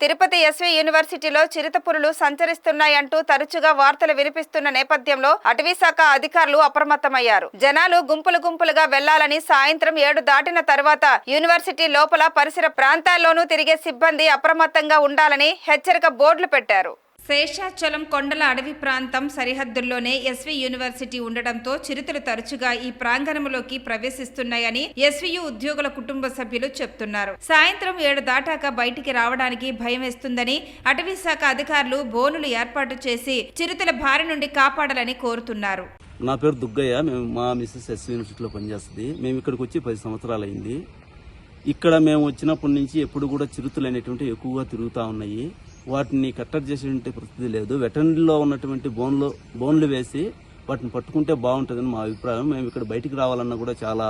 Tirupati SV యూనివర్సిటీలో చిరుతపులులు సంచరిస్తున్నాయంటూ తరచుగా వార్తలు వినిపిస్తున్న నేపథ్యంలో అటవీశాఖ అధికారులు అప్రమత్తమయ్యారు. జనాలు గుంపులుగా వెళ్లాలని, సాయంత్రం 7 దాటిన తర్వాత యూనివర్సిటీ లోపల పరిసర ప్రాంతాల్లోనూ తిరిగే సిబ్బంది అప్రమత్తంగా ఉండాలని హెచ్చరిక బోర్డులు పెట్టారు. శేషాచలం కొండల అడవి ప్రాంతం సరిహద్దుల్లోనే ఎస్వి యూనివర్సిటీ ఉండడంతో చిరుతలు తరచుగా ఈ ప్రాంగణంలోకి ప్రవేశిస్తున్నాయని ఎస్వియు ఉద్యోగుల కుటుంబ సభ్యులు చెప్తున్నారు. సాయంత్రం 7 దాటాక బయటికి రావడానికి భయం వేస్తుందని అటవీ శాఖ అధికారులు బోనులు ఏర్పాటు చేసి చిరుతల బారి నుండి కాపాడాలని కోరుతున్నారు. నా పేరు దుగ్గయ్య. మేము మా మిస్సెస్ ఎస్వి యూనివర్సిటీలో పనిచేస్తుంది. మేము ఇక్కడికి వచ్చి 10 సంవత్సరాలు అయింది. ఇక్కడ మేము వచ్చినప్పటి నుంచి ఎప్పుడు కూడా చిరుతలు అనేటువంటి ఎక్కువగా తిరుగుతూ ఉన్నాయి. వాటిని కట్టడి చేసేటువంటి పరిస్థితి లేదు. వెటర్నరీలో ఉన్నటువంటి బోన్లు వేసి వాటిని పట్టుకుంటే బాగుంటుందని మా అభిప్రాయం. మేము ఇక్కడ బయటికి రావాలన్నా కూడా చాలా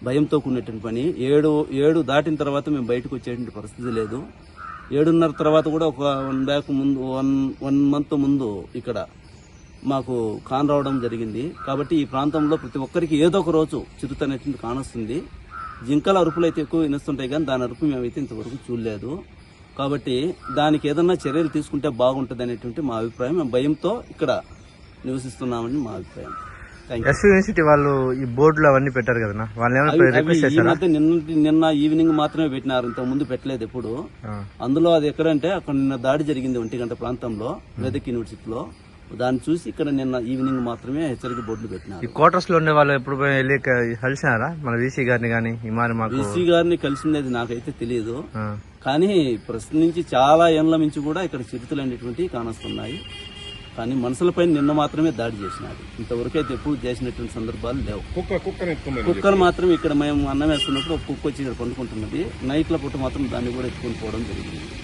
భయంతో కూడినటువంటి పని. 7 దాటిన తర్వాత మేము బయటకు వచ్చేటువంటి పరిస్థితి లేదు. 7:30 తర్వాత కూడా ఒక 1 మంత్ ముందు ఇక్కడ మాకు కాన్ రావడం జరిగింది. కాబట్టి ఈ ప్రాంతంలో ప్రతి ఒక్కరికి ఏదో ఒక రోజు చిరుత అనేటువంటి కానొస్తుంది. జింకల అరుపులు అయితే ఎక్కువ వినిస్తుంటాయి, కానీ దాని అరుపు మేమైతే ఇంతవరకు చూడలేదు. కాబట్టి దానికి ఏదన్నా చర్యలు తీసుకుంటే బాగుంటుంది అనేటువంటి మా అభిప్రాయం. మేము భయంతో ఇక్కడ నివసిస్తున్నామని మా అభిప్రాయం. యూనివర్సిటీ వాళ్ళు ఈ బోర్డులు అవన్నీ పెట్టారు కదా, నిన్న ఈవినింగ్ మాత్రమే పెట్టినారు, ఇంతకు ముందు పెట్టలేదు ఎప్పుడు. అందులో అది ఎక్కడంటే అక్కడ నిన్న దాడి జరిగింది 1 గంట ప్రాంతంలో వేదిక యూనివర్సిటీలో. దాన్ని చూసి ఇక్కడ నిన్న ఈవినింగ్ మాత్రమే హెచ్చరిక బోర్డులు పెట్టినారు. ఈ క్వార్టర్స్ లో ఉండే వాళ్ళు ఎప్పుడు వెళ్ళి కలిసినారా మన వీసీ గారిని? కానీ వీసీ గారిని కలిసినది నాకైతే తెలియదు, కానీ ప్రస్తుతం నుంచి చాలా ఏళ్ల నుంచి కూడా ఇక్కడ చిరుతలు అనేటువంటివి కానొస్తున్నాయి. కానీ మనుషులపై నిన్న మాత్రమే దాడి చేసినారు. ఇంతవరకు అయితే ఎప్పుడు చేసినటువంటి సందర్భాలు లేవు. కుక్కలు మాత్రం ఇక్కడ మేము అన్నం వేస్తున్నప్పుడు ఒక కుక్క వచ్చి ఇక్కడ పండుకుంటున్నది. నైట్ల పూట మాత్రం దాన్ని కూడా ఎత్తుకొని పోవడం జరిగింది.